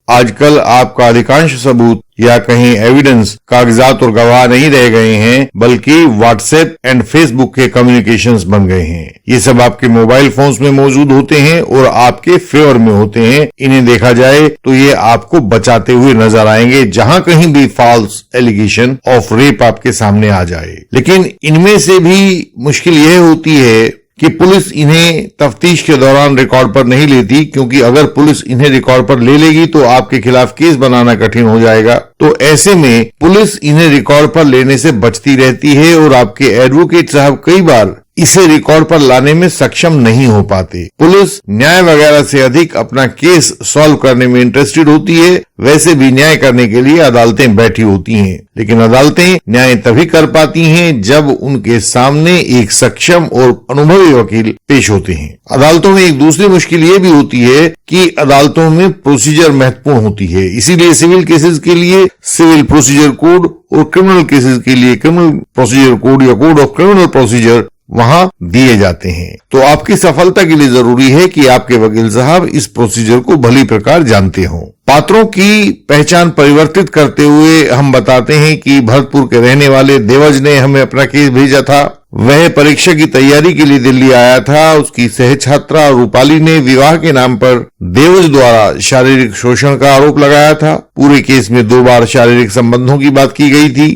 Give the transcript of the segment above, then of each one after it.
आजकल आपका अधिकांश सबूत या कहीं एविडेंस कागजात और गवाह नहीं रह गए हैं, बल्कि व्हाट्सएप एंड फेसबुक के कम्युनिकेशंस बन गए हैं। ये सब आपके मोबाइल फोन्स में मौजूद होते हैं और आपके फेवर में होते हैं। इन्हें देखा जाए तो ये आपको बचाते हुए नजर आएंगे जहां कहीं भी फॉल्स एलिगेशन ऑफ रेप आपके सामने आ जाए। लेकिन इनमें से भी मुश्किल यह होती है कि पुलिस इन्हें तफ्तीश के दौरान रिकॉर्ड पर नहीं लेती, क्योंकि अगर पुलिस इन्हें रिकॉर्ड पर ले लेगी तो आपके खिलाफ केस बनाना कठिन हो जाएगा। तो ऐसे में पुलिस इन्हें रिकॉर्ड पर लेने से बचती रहती है और आपके एडवोकेट साहब कई बार इसे रिकॉर्ड पर लाने में सक्षम नहीं हो पाते। पुलिस न्याय वगैरह से अधिक अपना केस सॉल्व करने में इंटरेस्टेड होती है। वैसे भी न्याय करने के लिए अदालतें बैठी होती हैं, लेकिन अदालतें न्याय तभी कर पाती हैं जब उनके सामने एक सक्षम और अनुभवी वकील पेश होते हैं। अदालतों में एक दूसरी मुश्किल ये भी होती है कि अदालतों में प्रोसीजर महत्वपूर्ण होती है। इसीलिए सिविल केसेस के लिए सिविल प्रोसीजर कोड और क्रिमिनल केसेस के लिए क्रिमिनल प्रोसीजर कोड या कोड ऑफ क्रिमिनल प्रोसीजर वहां दिए जाते हैं। तो आपकी सफलता के लिए जरूरी है कि आपके वकील साहब इस प्रोसीजर को भली प्रकार जानते हों। पात्रों की पहचान परिवर्तित करते हुए हम बताते हैं कि भरतपुर के रहने वाले देवज ने हमें अपना केस भेजा था। वह परीक्षा की तैयारी के लिए दिल्ली आया था। उसकी सहछात्रा रूपाली ने विवाह के नाम पर देवज द्वारा शारीरिक शोषण का आरोप लगाया था। पूरे केस में 2 बार शारीरिक संबंधों की बात की गई थी।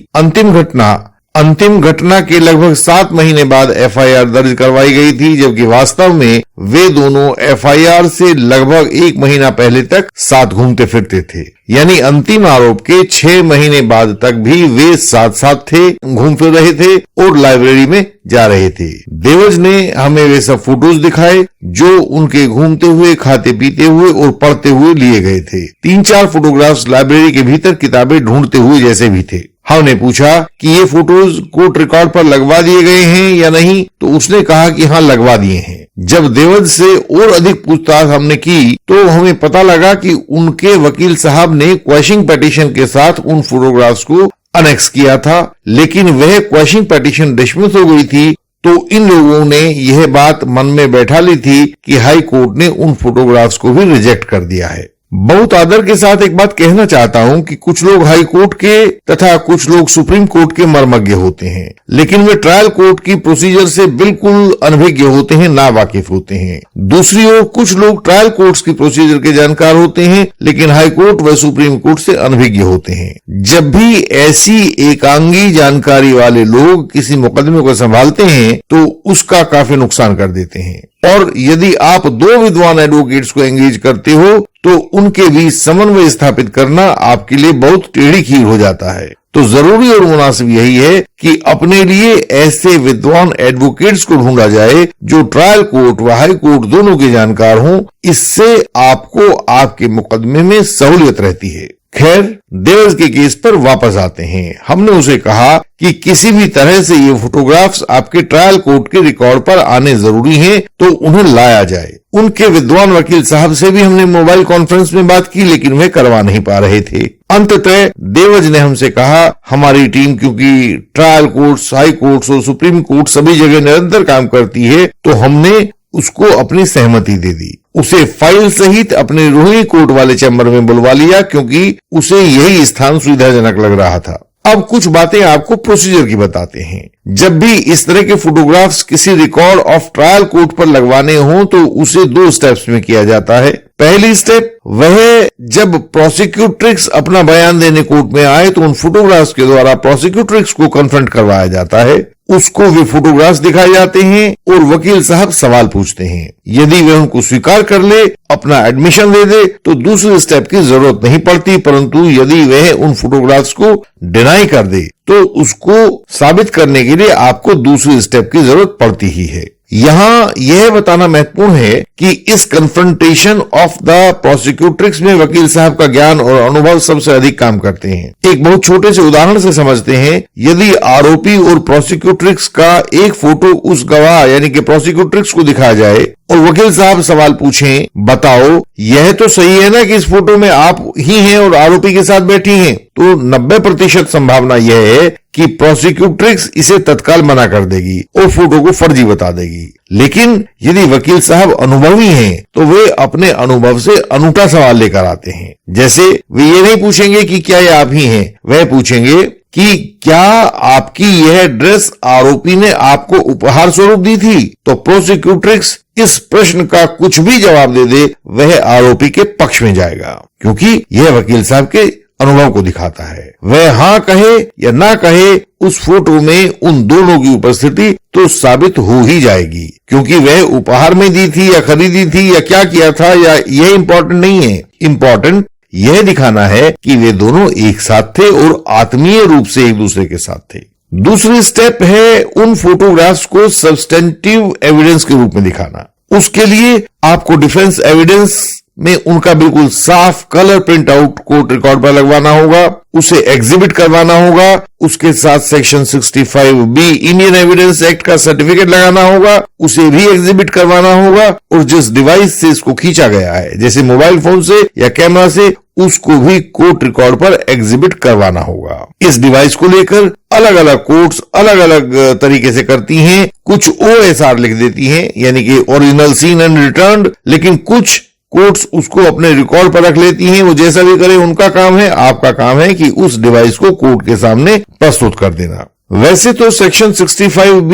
अंतिम घटना के लगभग 7 महीने बाद एफआईआर दर्ज करवाई गई थी, जबकि वास्तव में वे दोनों एफआईआर से लगभग 1 महीना पहले तक साथ घूमते फिरते थे। यानी अंतिम आरोप के 6 महीने बाद तक भी वे साथ साथ थे, घूम फिर रहे थे और लाइब्रेरी में जा रहे थे। देवज ने हमें वे सब फोटोज दिखाए जो उनके घूमते हुए, खाते पीते हुए और पढ़ते हुए लिए गए थे। 3-4 फोटोग्राफ्स लाइब्रेरी के भीतर किताबें ढूंढते हुए जैसे भी थे। हमने पूछा कि ये फोटोज कोर्ट रिकॉर्ड पर लगवा दिए गए हैं या नहीं, तो उसने कहा कि हाँ, लगवा दिए हैं। जब देवज से और अधिक पूछताछ हमने की तो हमें पता लगा कि उनके वकील साहब ने क्वैशिंग पिटीशन के साथ उन फोटोग्राफ्स को अनेक्स किया था, लेकिन वह क्वैशिंग पिटीशन डिसमिस हो गई थी। तो इन लोगों ने यह बात मन में बैठा ली थी कि हाई कोर्ट ने उन फोटोग्राफ्स को भी रिजेक्ट कर दिया है। बहुत आदर के साथ एक बात कहना चाहता हूं कि कुछ लोग हाई कोर्ट के तथा कुछ लोग सुप्रीम कोर्ट के मर्मज्ञ होते हैं, लेकिन वे ट्रायल कोर्ट की प्रोसीजर से बिल्कुल अनभिज्ञ होते हैं, ना वाकिफ होते हैं। दूसरी ओर कुछ लोग ट्रायल कोर्ट्स की प्रोसीजर के जानकार होते हैं, लेकिन हाई कोर्ट व सुप्रीम कोर्ट से अनभिज्ञ होते हैं। जब भी ऐसी एकांगी जानकारी वाले लोग किसी मुकदमे को संभालते हैं तो उसका काफी नुकसान कर देते हैं। और यदि आप 2 विद्वान एडवोकेट्स को एंगेज करते हो तो उनके बीच समन्वय स्थापित करना आपके लिए बहुत टेढ़ी खीर हो जाता है। तो जरूरी और मुनासिब यही है कि अपने लिए ऐसे विद्वान एडवोकेट्स को ढूंढा जाए जो ट्रायल कोर्ट व हाई कोर्ट दोनों के जानकार हों। इससे आपको आपके मुकदमे में सहूलियत रहती है। खैर, देवज के केस पर वापस आते हैं। हमने उसे कहा कि किसी भी तरह से ये फोटोग्राफ्स आपके ट्रायल कोर्ट के रिकॉर्ड पर आने जरूरी हैं, तो उन्हें लाया जाए। उनके विद्वान वकील साहब से भी हमने मोबाइल कॉन्फ्रेंस में बात की, लेकिन वे करवा नहीं पा रहे थे। अंततः देवज ने हमसे कहा, हमारी टीम क्योंकि ट्रायल कोर्ट्स, हाई कोर्ट्स और सुप्रीम कोर्ट सभी जगह निरंतर काम करती है, तो हमने उसको अपनी सहमति दे दी। उसे फाइल सहित अपने रोहिणी कोर्ट वाले चैम्बर में बुलवा लिया, क्योंकि उसे यही स्थान सुविधाजनक लग रहा था। अब कुछ बातें आपको प्रोसीजर की बताते हैं। जब भी इस तरह के फोटोग्राफ्स किसी रिकॉर्ड ऑफ ट्रायल कोर्ट पर लगवाने हो तो उसे 2 स्टेप्स में किया जाता है। पहली स्टेप वह जब प्रोसिक्यूट्रिक्स अपना बयान देने कोर्ट में आए तो उन फोटोग्राफ्स के द्वारा प्रोसिक्यूट्रिक्स को कन्फ्रंट करवाया जाता है। उसको वे फोटोग्राफ्स दिखाए जाते हैं और वकील साहब सवाल पूछते हैं। यदि वह उनको स्वीकार कर ले, अपना एडमिशन दे दे, तो दूसरे स्टेप की जरूरत नहीं पड़ती। परंतु यदि वह उन फोटोग्राफ्स को डिनाई कर दे तो उसको साबित करने के लिए आपको दूसरे स्टेप की जरूरत पड़ती ही है। यहाँ यह बताना महत्वपूर्ण है कि इस कन्फ्रंटेशन ऑफ द प्रोसिक्यूट्रिक्स में वकील साहब का ज्ञान और अनुभव सबसे अधिक काम करते हैं। एक बहुत छोटे से उदाहरण से समझते हैं। यदि आरोपी और प्रोसिक्यूट्रिक्स का एक फोटो उस गवाह यानी कि प्रोसिक्यूट्रिक्स को दिखाया जाए और वकील साहब सवाल पूछें, बताओ यह तो सही है ना कि इस फोटो में आप ही हैं और आरोपी के साथ बैठी हैं, तो 90% संभावना यह है कि प्रोसिक्यूट्रिक्स इसे तत्काल मना कर देगी और फोटो को फर्जी बता देगी। लेकिन यदि वकील साहब अनुभवी हैं तो वे अपने अनुभव से अनूठा सवाल लेकर आते हैं। जैसे वे ये नहीं पूछेंगे कि क्या ये आप ही हैं, वह पूछेंगे कि क्या आपकी यह ड्रेस आरोपी ने आपको उपहार स्वरूप दी थी। तो प्रोसिक्यूट्रिक्स इस प्रश्न का कुछ भी जवाब दे दे वह आरोपी के पक्ष में जाएगा, क्योंकि यह वकील साहब के अनुभव को दिखाता है। वह हाँ कहे या ना कहे, उस फोटो में उन दोनों की उपस्थिति तो साबित हो ही जाएगी, क्योंकि वह उपहार में दी थी या खरीदी थी या क्या किया था, या यह इंपॉर्टेंट नहीं है। इंपॉर्टेंट यह दिखाना है कि वे दोनों एक साथ थे और आत्मीय रूप से एक दूसरे के साथ थे। दूसरी स्टेप है उन फोटोग्राफ्स को सब्सटेंटिव एविडेंस के रूप में दिखाना। उसके लिए आपको डिफेंस एविडेंस में उनका बिल्कुल साफ colour print out court record पर लगवाना होगा, उसे एग्जिबिट करवाना होगा, उसके साथ section 65B Indian evidence act का सर्टिफिकेट लगाना होगा, उसे भी एग्जिबिट करवाना होगा, और जिस डिवाइस से इसको खींचा गया है, जैसे मोबाइल फोन से या कैमरा से, उसको भी कोर्ट रिकॉर्ड पर एग्जिबिट करवाना होगा। इस डिवाइस को लेकर अलग अलग कोर्ट्स अलग अलग तरीके से करती हैं। कुछ OSR लिख देती हैं, यानी कि ओरिजिनल सीन एंड रिटर्न्ड, लेकिन कुछ कोर्ट्स उसको अपने रिकॉर्ड पर रख लेती हैं। वो जैसा भी करे उनका काम है, आपका काम है कि उस डिवाइस को कोर्ट के सामने प्रस्तुत कर देना। वैसे तो सेक्शन 65B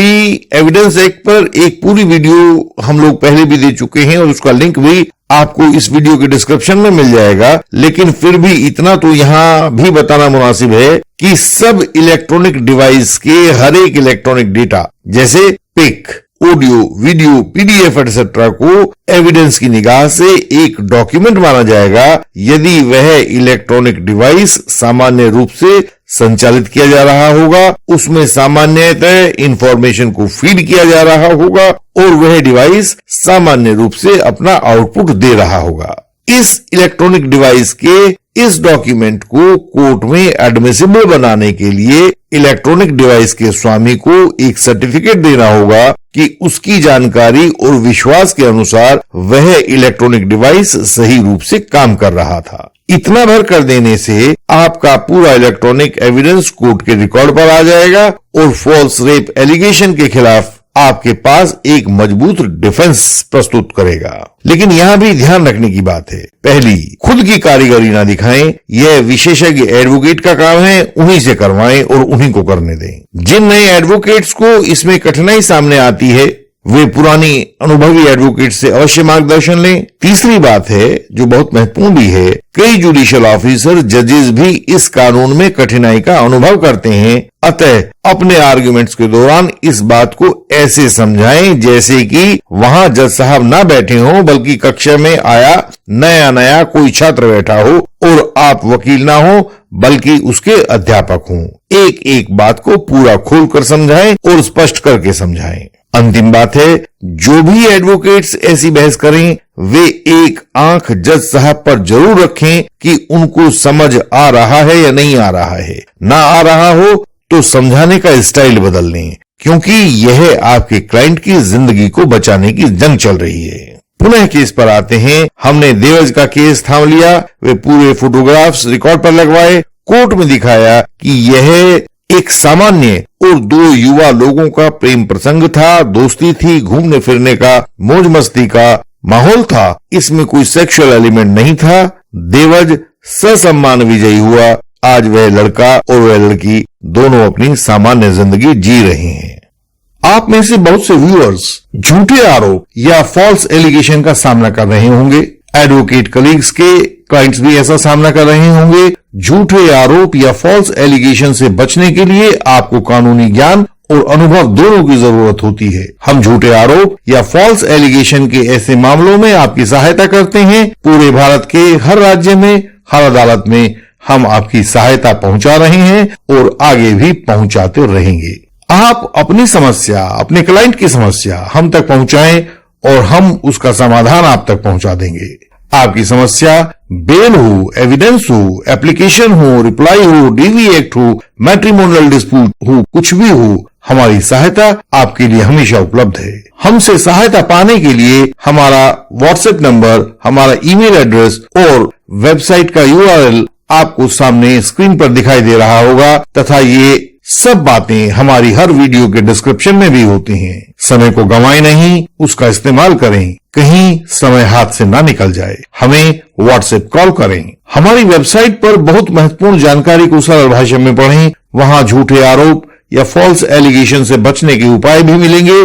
एविडेंस एक्ट पर एक पूरी वीडियो हम लोग पहले भी दे चुके हैं और उसका लिंक भी आपको इस वीडियो के डिस्क्रिप्शन में मिल जाएगा, लेकिन फिर भी इतना तो यहां भी बताना मुनासिब है कि सब इलेक्ट्रॉनिक डिवाइस के हर एक इलेक्ट्रॉनिक डेटा, जैसे pic, audio, video, PDF etcetera को एविडेंस की निगाह से एक डॉक्यूमेंट माना जाएगा यदि वह इलेक्ट्रॉनिक डिवाइस सामान्य रूप से संचालित किया जा रहा होगा, उसमें सामान्यतः इंफॉर्मेशन को फीड किया जा रहा होगा और वह डिवाइस सामान्य रूप से अपना आउटपुट दे रहा होगा। इस इलेक्ट्रॉनिक डिवाइस के इस डॉक्यूमेंट को कोर्ट में एडमिसिबल बनाने के लिए इलेक्ट्रॉनिक डिवाइस के स्वामी को एक सर्टिफिकेट देना होगा कि उसकी जानकारी और विश्वास के अनुसार वह इलेक्ट्रॉनिक डिवाइस सही रूप से काम कर रहा था। इतना भर कर देने से आपका पूरा इलेक्ट्रॉनिक एविडेंस कोर्ट के रिकॉर्ड पर आ जाएगा और फॉल्स रेप एलिगेशन के खिलाफ आपके पास एक मजबूत डिफेंस प्रस्तुत करेगा। लेकिन यहाँ भी ध्यान रखने की बात है, पहली, खुद की कारीगरी ना दिखाएं, यह विशेषज्ञ एडवोकेट का काम है, उन्हीं से करवाएं और उन्हीं को करने दें। जिन नए एडवोकेट्स को इसमें कठिनाई सामने आती है वे पुरानी अनुभवी एडवोकेट से अवश्य मार्गदर्शन लें। तीसरी बात है जो बहुत महत्वपूर्ण भी है, कई जुडिशियल ऑफिसर, जजेस भी इस कानून में कठिनाई का अनुभव करते हैं, अतः अपने आर्गुमेंट्स के दौरान इस बात को ऐसे समझाएं जैसे कि वहां जज साहब ना बैठे हों, बल्कि कक्षा में आया नया कोई छात्र बैठा हो और आप वकील ना हो बल्कि उसके अध्यापक हों। एक एक बात को पूरा खोलकर समझाएं और स्पष्ट करके समझाएं। अंतिम बात है, जो भी एडवोकेट्स ऐसी बहस करें वे एक आंख जज साहब पर जरूर रखें कि उनको समझ आ रहा है या नहीं आ रहा है। ना आ रहा हो तो समझाने का स्टाइल बदल लें, क्योंकि यह आपके क्लाइंट की जिंदगी को बचाने की जंग चल रही है। पुनः केस पर आते हैं। हमने देवज का केस थाम लिया, वे पूरे फोटोग्राफ्स रिकॉर्ड पर लगवाए, कोर्ट में दिखाया कि यह एक सामान्य और दो युवा लोगों का प्रेम प्रसंग था, दोस्ती थी, घूमने फिरने का, मौज मस्ती का माहौल था, इसमें कोई सेक्सुअल एलिमेंट नहीं था। देवज ससम्मान विजयी हुआ। आज वह लड़का और वह लड़की दोनों अपनी सामान्य जिंदगी जी रहे हैं। आप में से बहुत से व्यूअर्स झूठे आरोप या फॉल्स एलिगेशन का सामना कर रहे होंगे। एडवोकेट कलीग्स के क्लाइंट्स भी ऐसा सामना कर रहे होंगे। झूठे आरोप या फॉल्स एलिगेशन से बचने के लिए आपको कानूनी ज्ञान और अनुभव दोनों की जरूरत होती है। हम झूठे आरोप या फॉल्स एलिगेशन के ऐसे मामलों में आपकी सहायता करते हैं। पूरे भारत के हर राज्य में, हर अदालत में हम आपकी सहायता पहुंचा रहे हैं और आगे भी पहुंचाते रहेंगे। आप अपनी समस्या, अपने क्लाइंट की समस्या हम तक पहुंचाएं और हम उसका समाधान आप तक पहुंचा देंगे। आपकी समस्या बेल हो, एविडेंस हो, एप्लीकेशन हो, रिप्लाई हो, DV एक्ट हो, मैट्रिमोनियल डिस्प्यूट हो, कुछ भी हो, हमारी सहायता आपके लिए हमेशा उपलब्ध है। हमसे सहायता पाने के लिए हमारा व्हाट्सएप नंबर, हमारा ईमेल एड्रेस और वेबसाइट का URL आपको सामने स्क्रीन पर दिखाई दे रहा होगा तथा ये सब बातें हमारी हर वीडियो के डिस्क्रिप्शन में भी होती हैं। समय को गंवाएं नहीं, उसका इस्तेमाल करें, कहीं समय हाथ से ना निकल जाए। हमें व्हाट्सएप कॉल करें। हमारी वेबसाइट पर बहुत महत्वपूर्ण जानकारी को सरल भाषा में पढ़ें। वहां झूठे आरोप या फॉल्स एलिगेशन से बचने के उपाय भी मिलेंगे।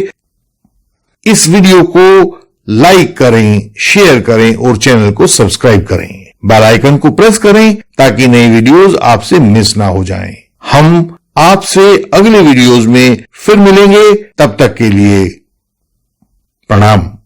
इस वीडियो को लाइक करें, शेयर करें और चैनल को सब्सक्राइब करें। बेल आइकन को प्रेस करें ताकि नई वीडियोस आपसे मिस ना हो जाएं। हम आपसे अगले वीडियोस में फिर मिलेंगे। तब तक के लिए प्रणाम।